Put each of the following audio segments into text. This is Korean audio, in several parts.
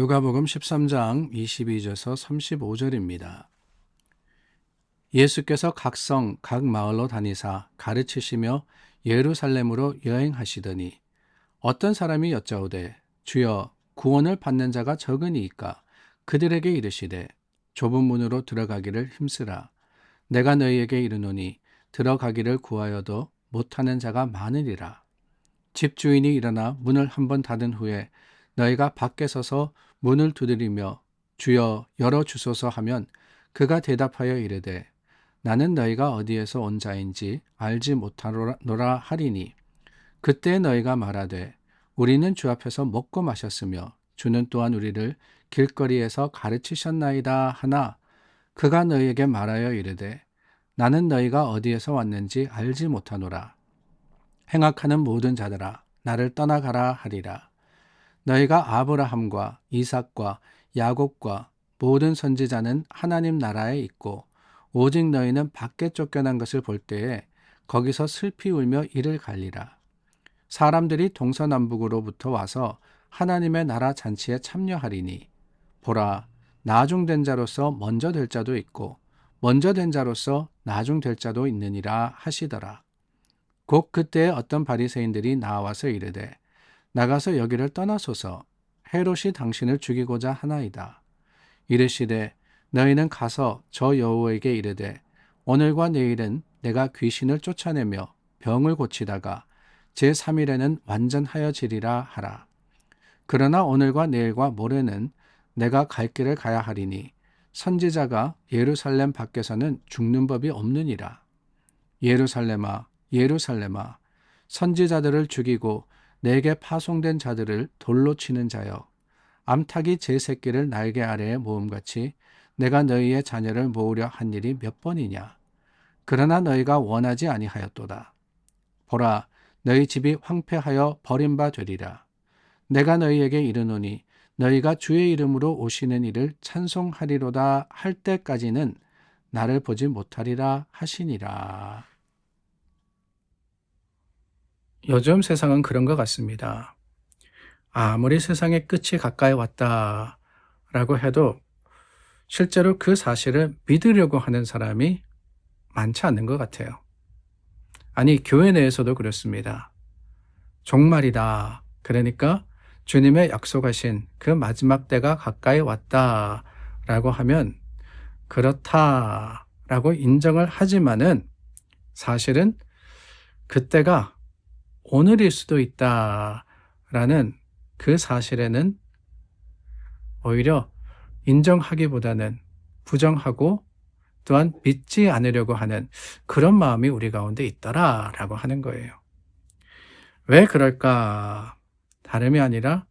누가복음 13장 22절에서 35절입니다. 예수께서 각 성, 각 마을로 다니사 가르치시며 예루살렘으로 여행하시더니 어떤 사람이 여짜오되 주여 구원을 받는 자가 적으니이까 그들에게 이르시되 좁은 문으로 들어가기를 힘쓰라. 내가 너희에게 이르노니 들어가기를 구하여도 못하는 자가 많으리라. 집주인이 일어나 문을 한번 닫은 후에 너희가 밖에 서서 문을 두드리며 주여 열어주소서 하면 그가 대답하여 이르되 나는 너희가 어디에서 온 자인지 알지 못하노라 하리니 그때 너희가 말하되 우리는 주 앞에서 먹고 마셨으며 주는 또한 우리를 길거리에서 가르치셨나이다 하나 그가 너희에게 말하여 이르되 나는 너희가 어디에서 왔는지 알지 못하노라. 행악하는 모든 자들아 나를 떠나가라 하리라. 너희가 아브라함과 이삭과 야곱과 모든 선지자는 하나님 나라에 있고 오직 너희는 밖에 쫓겨난 것을 볼 때에 거기서 슬피 울며 이를 갈리라. 사람들이 동서남북으로부터 와서 하나님의 나라 잔치에 참여하리니 보라 나중된 자로서 먼저 될 자도 있고 먼저 된 자로서 나중될 자도 있느니라 하시더라. 곧 그때에 어떤 바리새인들이 나와서 이르되 나가서 여기를 떠나소서 헤롯이 당신을 죽이고자 하나이다. 이르시되 너희는 가서 저 여호와에게 이르되 오늘과 내일은 내가 귀신을 쫓아내며 병을 고치다가 제3일에는 완전하여지리라 하라. 그러나 오늘과 내일과 모레는 내가 갈 길을 가야 하리니 선지자가 예루살렘 밖에서는 죽는 법이 없느니라. 예루살렘아 예루살렘아 선지자들을 죽이고 내게 파송된 자들을 돌로 치는 자여 암탉이 제 새끼를 날개 아래에 모음같이 내가 너희의 자녀를 모으려 한 일이 몇 번이냐. 그러나 너희가 원하지 아니하였도다. 보라 너희 집이 황폐하여 버린 바 되리라. 내가 너희에게 이르노니 너희가 주의 이름으로 오시는 이를 찬송하리로다 할 때까지는 나를 보지 못하리라 하시니라. 요즘 세상은 그런 것 같습니다. 아무리 세상의 끝이 가까이 왔다라고 해도 실제로 그 사실을 믿으려고 하는 사람이 많지 않는 것 같아요. 아니, 교회 내에서도 그렇습니다. 종말이다. 그러니까 주님의 약속하신 그 마지막 때가 가까이 왔다라고 하면 그렇다라고 인정을 하지만은 사실은 그때가 오늘일 수도 있다라는 그 사실에는 오히려 인정하기보다는 부정하고 또한 믿지 않으려고 하는 그런 마음이 우리 가운데 있더라라고 하는 거예요. 왜 그럴까? 다름이 아니라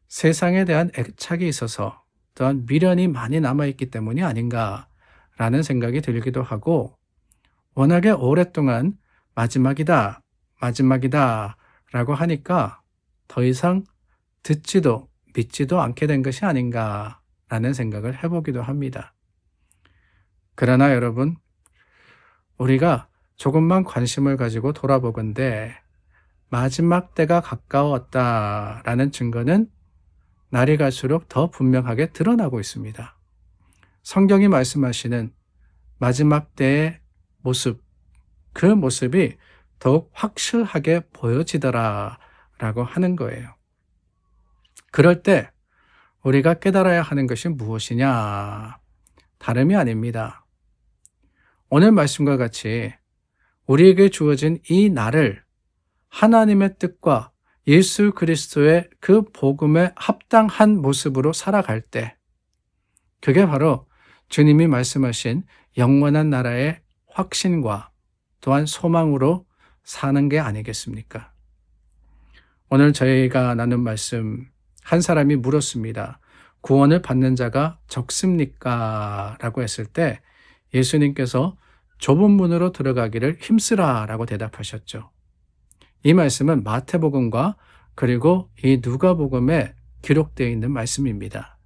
세상에 대한 애착이 있어서 또한 미련이 많이 남아있기 때문이 아닌가라는 생각이 들기도 하고 워낙에 오랫동안 마지막이다 라고 하니까 더 이상 듣지도 믿지도 않게 된 것이 아닌가라는 생각을 해보기도 합니다. 그러나 여러분, 우리가 조금만 관심을 가지고 돌아보건대 마지막 때가 가까웠다라는 증거는 날이 갈수록 더 분명하게 드러나고 있습니다. 성경이 말씀하시는 마지막 때의 모습, 그 모습이 더욱 확실하게 보여지더라라고 하는 거예요. 그럴 때 우리가 깨달아야 하는 것이 무엇이냐? 다름이 아닙니다. 오늘 말씀과 같이 우리에게 주어진 이 날을 하나님의 뜻과 예수 그리스도의 그 복음에 합당한 모습으로 살아갈 때 그게 바로 주님이 말씀하신 영원한 나라의 확신과 또한 소망으로 사는 게 아니겠습니까? 오늘 저희가 나눈 말씀 한 사람이 물었습니다. 구원을 받는 자가 적습니까? 라고 했을 때 예수님께서 좁은 문으로 들어가기를 힘쓰라 라고 대답하셨죠. 이 말씀은 마태복음과 그리고 이 누가복음에 기록되어 있는 말씀입니다.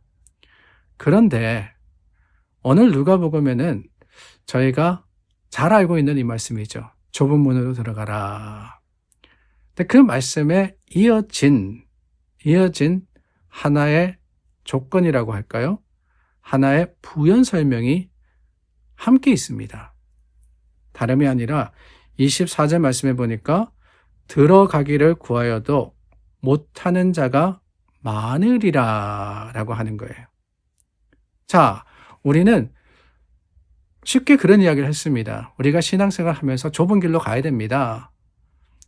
그런데 오늘 누가복음에는 저희가 잘 알고 있는 이 말씀이죠. 좁은 문으로 들어가라. 근데 그 말씀에 이어진 하나의 조건이라고 할까요? 하나의 부연 설명이 함께 있습니다. 다름이 아니라 24절 말씀에 보니까 들어가기를 구하여도 못하는 자가 많으리라 라고 하는 거예요. 자, 우리는 쉽게 그런 이야기를 했습니다. 우리가 신앙생활 하면서 좁은 길로 가야 됩니다.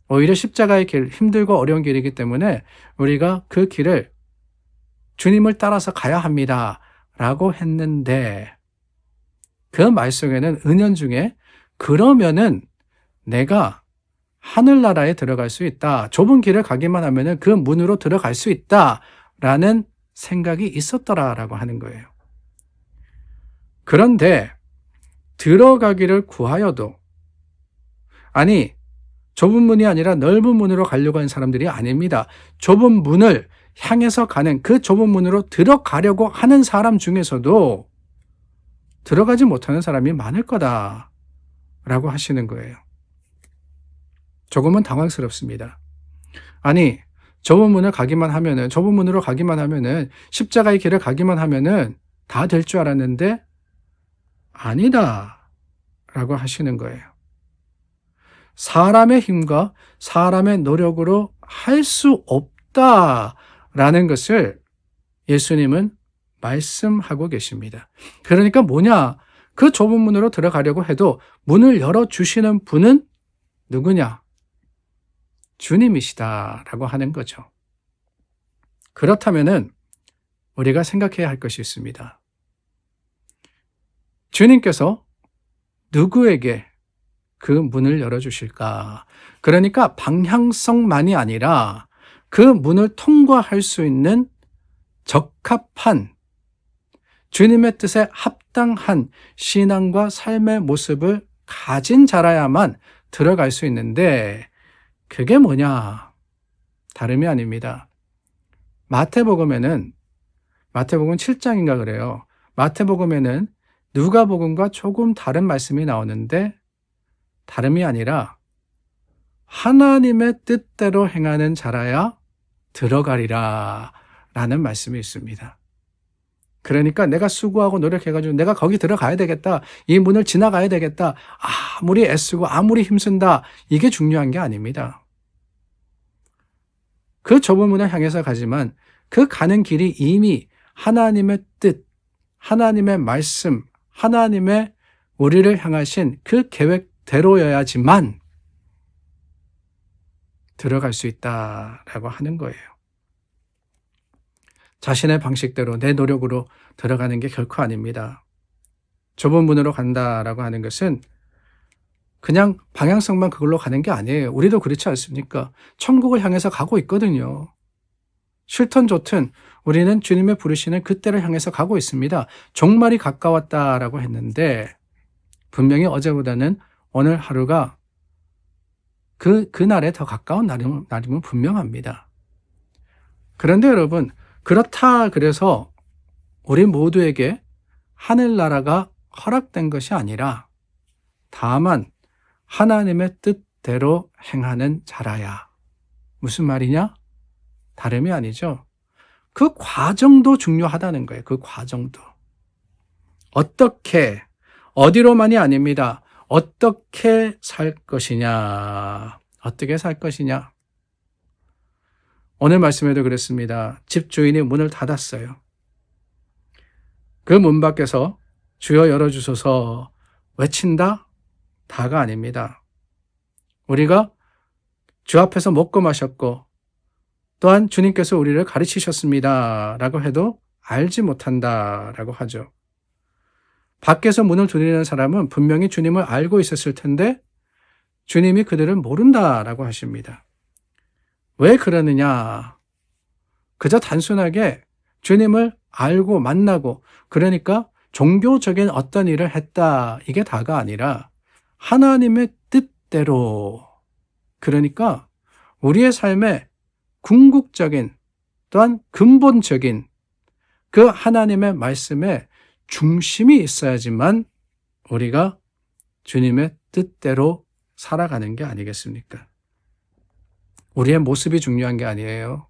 오히려 십자가의 길, 힘들고 어려운 길이기 때문에 우리가 그 길을 주님을 따라서 가야 합니다 라고 했는데, 그 말 속에는 은연중에 그러면은 내가 하늘나라에 들어갈 수 있다, 좁은 길을 가기만 하면은 그 문으로 들어갈 수 있다 라는 생각이 있었더라라고 하는 거예요. 그런데 들어가기를 구하여도, 아니 좁은 문이 아니라 넓은 문으로 가려고 하는 사람들이 아닙니다. 좁은 문을 향해서 가는, 그 좁은 문으로 들어가려고 하는 사람 중에서도 들어가지 못하는 사람이 많을 거다라고 하시는 거예요. 조금은 당황스럽습니다. 아니 좁은 문을 가기만 하면은, 좁은 문으로 가기만 하면은, 십자가의 길을 가기만 하면은 다 될 줄 알았는데 아니다 라고 하시는 거예요. 사람의 힘과 사람의 노력으로 할 수 없다라는 것을 예수님은 말씀하고 계십니다. 그러니까 뭐냐? 그 좁은 문으로 들어가려고 해도 문을 열어주시는 분은 누구냐? 주님이시다라고 하는 거죠. 그렇다면은 우리가 생각해야 할 것이 있습니다. 주님께서 누구에게 그 문을 열어주실까? 그러니까 방향성만이 아니라 그 문을 통과할 수 있는 적합한, 주님의 뜻에 합당한 신앙과 삶의 모습을 가진 자라야만 들어갈 수 있는데, 그게 뭐냐? 다름이 아닙니다. 마태복음에는, 마태복음 7장인가 그래요. 마태복음에는 누가복음과 조금 다른 말씀이 나오는데, 다름이 아니라 하나님의 뜻대로 행하는 자라야 들어가리라 라는 말씀이 있습니다. 그러니까 내가 수고하고 노력해가지고 내가 거기 들어가야 되겠다, 이 문을 지나가야 되겠다, 아무리 애쓰고 아무리 힘쓴다, 이게 중요한 게 아닙니다. 그 좁은 문을 향해서 가지만 그 가는 길이 이미 하나님의 뜻, 하나님의 말씀, 하나님의 우리를 향하신 그 계획대로여야지만 들어갈 수 있다라고 하는 거예요. 자신의 방식대로 내 노력으로 들어가는 게 결코 아닙니다. 좁은 문으로 간다라고 하는 것은 그냥 방향성만 그걸로 가는 게 아니에요. 우리도 그렇지 않습니까? 천국을 향해서 가고 있거든요. 싫든 좋든 우리는 주님의 부르시는 그때를 향해서 가고 있습니다. 종말이 가까웠다라고 했는데 분명히 어제보다는 오늘 하루가 그날에 더 가까운 날임은 분명합니다. 그런데 여러분, 그렇다 그래서 우리 모두에게 하늘나라가 허락된 것이 아니라 다만 하나님의 뜻대로 행하는 자라야. 무슨 말이냐? 다름이 아니죠. 그 과정도 중요하다는 거예요. 그 과정도. 어떻게, 어디로만이 아닙니다. 어떻게 살 것이냐. 어떻게 살 것이냐. 오늘 말씀에도 그랬습니다. 집주인이 문을 닫았어요. 그 문 밖에서 주여 열어주소서 외친다? 다가 아닙니다. 우리가 주 앞에서 먹고 마셨고 또한 주님께서 우리를 가르치셨습니다 라고 해도 알지 못한다 라고 하죠. 밖에서 문을 두드리는 사람은 분명히 주님을 알고 있었을 텐데 주님이 그들을 모른다 라고 하십니다. 왜 그러느냐? 그저 단순하게 주님을 알고 만나고, 그러니까 종교적인 어떤 일을 했다, 이게 다가 아니라 하나님의 뜻대로, 그러니까 우리의 삶에 궁극적인 또한 근본적인 그 하나님의 말씀에 중심이 있어야지만 우리가 주님의 뜻대로 살아가는 게 아니겠습니까? 우리의 모습이 중요한 게 아니에요.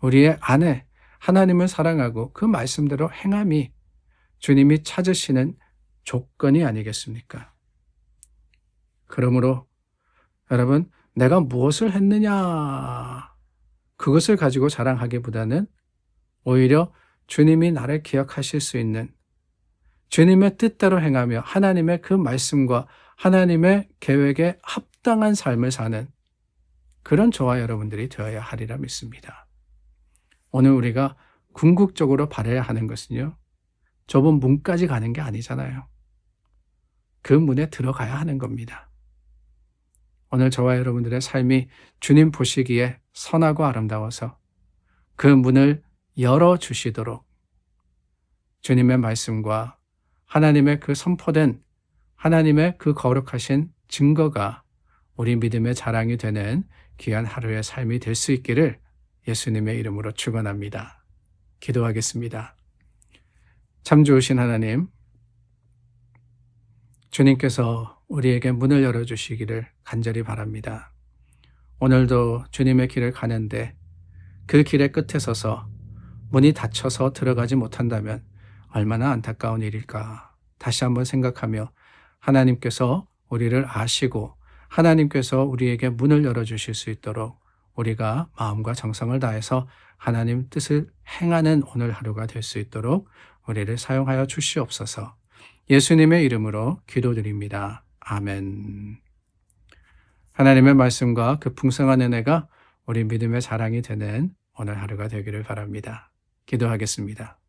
우리의 안에 하나님을 사랑하고 그 말씀대로 행함이 주님이 찾으시는 조건이 아니겠습니까? 그러므로 여러분, 내가 무엇을 했느냐, 그것을 가지고 자랑하기보다는 오히려 주님이 나를 기억하실 수 있는, 주님의 뜻대로 행하며 하나님의 그 말씀과 하나님의 계획에 합당한 삶을 사는 그런 저와 여러분들이 되어야 하리라 믿습니다. 오늘 우리가 궁극적으로 바라야 하는 것은요, 좁은 문까지 가는 게 아니잖아요. 그 문에 들어가야 하는 겁니다. 오늘 저와 여러분들의 삶이 주님 보시기에 선하고 아름다워서 그 문을 열어주시도록 주님의 말씀과 하나님의 그 선포된 하나님의 그 거룩하신 증거가 우리 믿음의 자랑이 되는 귀한 하루의 삶이 될 수 있기를 예수님의 이름으로 축원합니다. 기도하겠습니다. 참 좋으신 하나님, 주님께서 우리에게 문을 열어주시기를 간절히 바랍니다. 오늘도 주님의 길을 가는데 그 길의 끝에 서서 문이 닫혀서 들어가지 못한다면 얼마나 안타까운 일일까. 다시 한번 생각하며 하나님께서 우리를 아시고 하나님께서 우리에게 문을 열어주실 수 있도록 우리가 마음과 정성을 다해서 하나님 뜻을 행하는 오늘 하루가 될 수 있도록 우리를 사용하여 주시옵소서. 예수님의 이름으로 기도드립니다. 아멘. 하나님의 말씀과 그 풍성한 은혜가 우리 믿음의 자랑이 되는 오늘 하루가 되기를 바랍니다. 기도하겠습니다.